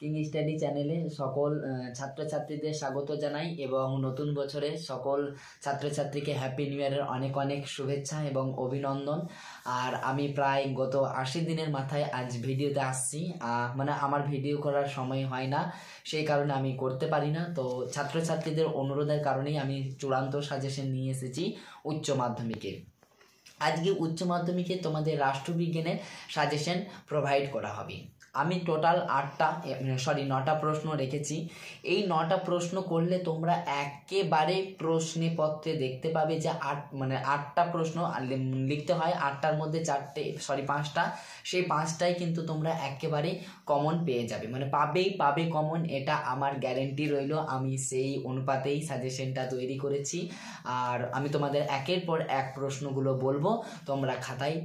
King study চ্যানেলে সকল ছাত্রছাত্রীদের স্বাগত জানাই এবং নতুন বছরে সকল ছাত্রছাত্রীকে হ্যাপি নিউ ইয়ারের অনেক অনেক শুভেচ্ছা এবং অভিনন্দন। আর আমি প্রায় গত 80 দিনের মাথায় আজ ভিডিওতে আসছি, মানে আমার ভিডিও করার সময় হয় না, সেই কারণে আমি করতে পারি না। তো ছাত্রছাত্রীদের অনুরোধের কারণেই আমি চূড়ান্ত সাজেশন নিয়ে এসেছি উচ্চ মাধ্যমিকে। আজকে উচ্চ মাধ্যমিকে তোমাদের রাষ্ট্রবিজ্ঞানের সাজেশন প্রোভাইড করা হবে। আমি টোটাল 9টা প্রশ্ন রেখেছি। এই 9টা প্রশ্ন করলে তোমরা একেবারে প্রশ্নপত্রে দেখতে পাবে যে 8টা প্রশ্ন লিখতে হয়, 8টার মধ্যে 5টা, সেই 5টাই কিন্তু তোমরা একেবারে কমন পেয়ে যাবে, মানে পাবে কমন, এটা আমার গ্যারেন্টি রইল। আমি সেই অনুপাতেই সাজেশনটা তৈরি করেছি। আর আমি তোমাদের একের পর এক প্রশ্নগুলো বলবো, তোমরা খাতায়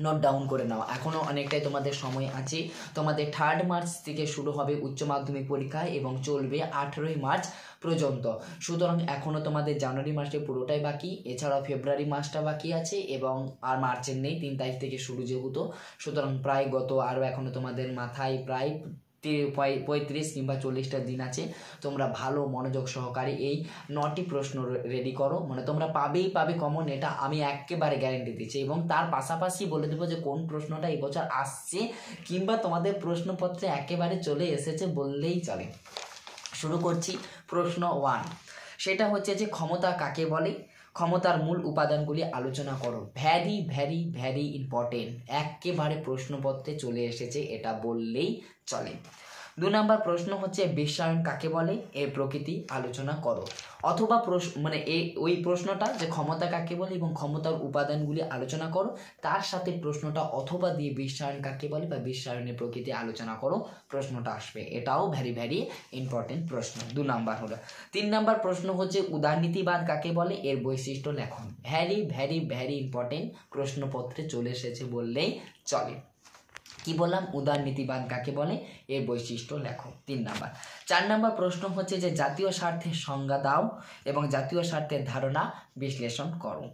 নোট ডাউন করে নাও। এখনও অনেকটাই তোমাদের সময় আছে। তোমাদের 3 মার্চ থেকে শুরু হবে উচ্চ মাধ্যমিক পরীক্ষা এবং চলবে 18 মার্চ পর্যন্ত। সুতরাং এখনও তোমাদের জানুয়ারি মাসে পুরোটাই বাকি, এছাড়াও ফেব্রুয়ারি মাসটা বাকি আছে এবং আর মার্চের নেই, 3 তারিখ থেকে শুরু যেহেতু। সুতরাং প্রায় আরও এখনও তোমাদের মাথায় প্রায় 35 কিংবা 40টা দিন আছে। তোমরা ভালো মনোযোগ সহকারে এই 9টি প্রশ্ন রেডি করো, মানে তোমরা পাবে কমন, এটা আমি একেবারে গ্যারেন্টি দিচ্ছি। এবং তার পাশাপাশি বলে দেবো যে কোন প্রশ্নটা এবছর আসছে কিংবা তোমাদের প্রশ্নপত্রে একেবারে চলে এসেছে বললেই চলে। শুরু করছি প্রশ্ন 1। সেটা হচ্ছে যে ক্ষমতা কাকে বলে, ক্ষমতার মূল উপাদানগুলি আলোচনা করো। ভ্যারি ভ্যারি ভ্যারি ইম্পর্টেন্ট, একেবারে প্রশ্নপত্রে চলে এসেছে, এটা বললেই চলে। 2 নম্বর প্রশ্ন হচ্ছে বিশ্বায়ন কাকে বলে, এর প্রকৃতি আলোচনা করো। অথবা ওই প্রশ্নটা যে ক্ষমতা কাকে বলে এবং ক্ষমতার উপাদানগুলি আলোচনা করো, তার সাথে প্রশ্নটা অথবা দিয়ে বিশ্বায়ন কাকে বলে বা বিশ্বায়নের প্রকৃতি আলোচনা করো প্রশ্নটা আসবে। এটাও ভ্যারি ভ্যারি ইম্পর্টেন্ট প্রশ্ন। 2 নাম্বার হলো। 3 নাম্বার প্রশ্ন হচ্ছে উদারনীতিবাদ কাকে বলে, এর বৈশিষ্ট্য লেখন। ভ্যারি ভ্যারি ভ্যারি ইম্পর্টেন্ট, প্রশ্নপত্রে চলে এসেছে বললেই চলে। কি বললাম, উদারনীতিবাদ কাকে বলে, এর বৈশিষ্ট্য লেখো। 3 নাম্বার। 4 নাম্বার প্রশ্ন হচ্ছে যে জাতীয় স্বার্থের সংজ্ঞা দাও এবং জাতীয় স্বার্থের ধারণা বিশ্লেষণ করো।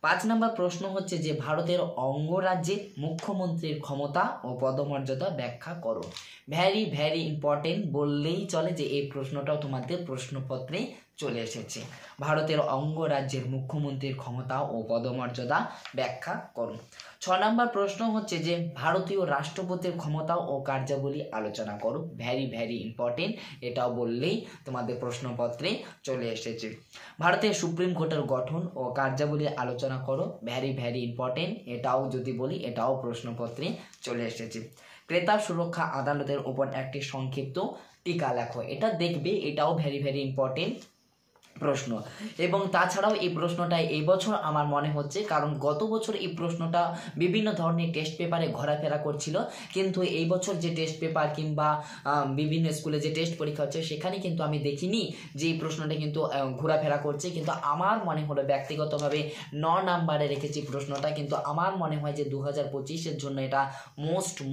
5 নাম্বার প্রশ্ন হচ্ছে যে ভারতের অঙ্গরাজ্যের মুখ্যমন্ত্রীর ক্ষমতা ও পদমর্যাদা ব্যাখ্যা করো। ভ্যারি ভ্যারি ইম্পর্টেন্ট, বললেই চলে যে এই প্রশ্নটাও তোমাদের প্রশ্নপত্রে চলে এসেছে। ভারতের অঙ্গরাজ্যের মুখ্যমন্ত্রীর ক্ষমতা ও পদমর্যাদা ব্যাখ্যা করো। 6 নাম্বার প্রশ্ন হচ্ছে যে ভারতীয় রাষ্ট্রপতির ক্ষমতা ও কার্যাবলী আলোচনা করো। ভ্যারি ভ্যারি ইম্পর্টেন্ট, এটাও বললেই তোমাদের প্রশ্নপত্রে চলে এসেছে। ভারতের সুপ্রিম কোর্টের গঠন ও কার্যাবলী আলোচনা করো। ভ্যারি ভ্যারি ইম্পর্টেন্ট, এটাও যদি বলি এটাও প্রশ্নপত্রে চলে এসেছে। ক্রেতা সুরক্ষা আদালতের উপর একটি সংক্ষিপ্ত টিকা লেখো। এটা দেখবে, এটাও ভ্যারি ভ্যারি ইম্পর্টেন্ট প্রশ্ন। এবং তাছাড়াও এই প্রশ্নটা এই বছর আমার মনে হচ্ছে, কারণ গত বছর এই প্রশ্নটা বিভিন্ন ধরনের টেস্ট পেপারে ঘোরাফেরা করছিল, কিন্তু এই বছর যে টেস্ট পেপার কিংবা বিভিন্ন স্কুলে যে টেস্ট পরীক্ষা হচ্ছে সেখানে কিন্তু আমি দেখিনি যে এই প্রশ্নটা কিন্তু ঘোরাফেরা করছে। কিন্তু আমার মনে হলো ব্যক্তিগতভাবে 9 নাম্বারে রেখেছি প্রশ্নটা, কিন্তু আমার মনে হয় যে 2025-এর জন্য এটা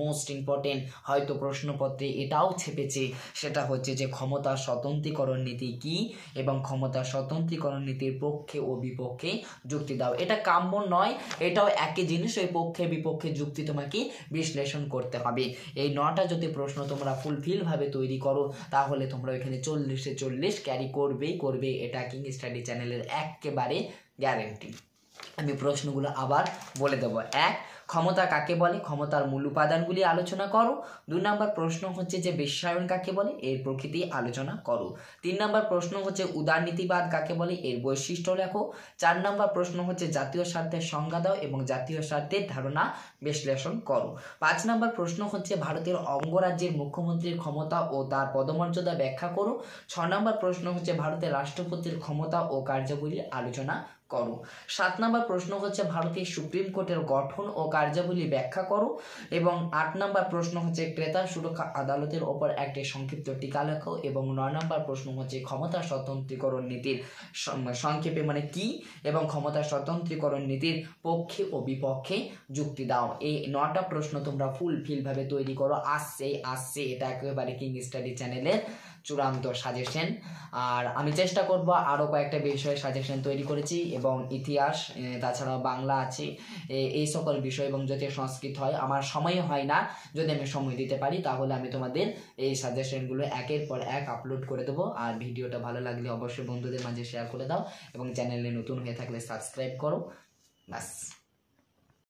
মোস্ট ইম্পর্টেন্ট, হয়তো প্রশ্নপত্রে এটাও ছেপেছে। সেটা হচ্ছে যে ক্ষমতার স্বতন্ত্রীকরণ নীতি কি এবং ক্ষমতা স্বতন্ত্রীকরণ নীতির পক্ষে ও বিপক্ষে যুক্তি দাও। এটা কাম্য নয়, এটাও একই জিনিস, ওই পক্ষে বিপক্ষে যুক্তি তোমাকে বিশ্লেষণ করতে হবে। এই 9টা যদি প্রশ্ন তোমরা ফুলফিল ভাবে তৈরি করো তাহলে তোমরা ওইখানে 40-এ 40 ক্যারি করবে, এটা কিং স্টাডি চ্যানেলের একেবারে গ্যারেন্টি। আমি প্রশ্নগুলো আবার বলে দেবো। 1, ক্ষমতা কাকে বলে, ক্ষমতার মূল উপাদানগুলি আলোচনা করো। 2 নাম্বার প্রশ্ন হচ্ছে যে বিশ্বায়ন কাকে বলে, এর প্রকৃতি আলোচনা করো। 3 নাম্বার প্রশ্ন হচ্ছে উদারনীতিবাদ কাকে বলে, এর বৈশিষ্ট্য লেখো। 4 নাম্বার প্রশ্ন হচ্ছে জাতীয় স্বার্থের সংজ্ঞা দাও এবং জাতীয় স্বার্থের ধারণা বিশ্লেষণ করো। 5 নাম্বার প্রশ্ন হচ্ছে ভারতের অঙ্গরাজ্যের মুখ্যমন্ত্রীর ক্ষমতা ও তার পদমর্যাদা ব্যাখ্যা করো। 6 নাম্বার প্রশ্ন হচ্ছে ভারতের রাষ্ট্রপতির ক্ষমতা ও কার্যাবলী আলোচনা করো। 7 নাম্বার প্রশ্ন হচ্ছে ভারতের সুপ্রিম কোর্টের গঠন ও কার্যাবলী ব্যাখ্যা করো। এবং 8 নাম্বার প্রশ্ন হচ্ছে ক্রেতা সুরক্ষা আদালতের ওপর একটি সংক্ষিপ্ত টিকা লেখো। এবং 9 নাম্বার প্রশ্ন হচ্ছে ক্ষমতা স্বতন্ত্রীকরণ নীতির সংক্ষেপে মানে কি এবং ক্ষমতা স্বতন্ত্রীকরণ নীতির পক্ষে ও বিপক্ষে যুক্তি দাও। এই 9টা প্রশ্ন তোমরা ফুলফিল ভাবে তৈরি করো। আসছে, এটা একেবারে কিং স্টাডি চ্যানেলের চূড়ান্ত সাজেশন। আর আমি চেষ্টা করব আরও কয়েকটা বিষয়ে সাজেশন তৈরি করেছি, এবং ইতিহাস, তাছাড়াও বাংলা আছে, এই সকল বিষয়, এবং যদি সংস্কৃত হয়, আমার সময় হয় না, যদি আমি সময় দিতে পারি তাহলে আমি তোমাদের এই সাজেশনগুলো একের পর এক আপলোড করে দেবো। আর ভিডিওটা ভালো লাগলে অবশ্যই বন্ধুদের মাঝে শেয়ার করে দাও, এবং চ্যানেলে নতুন হয়ে থাকলে সাবস্ক্রাইব করো। বাস।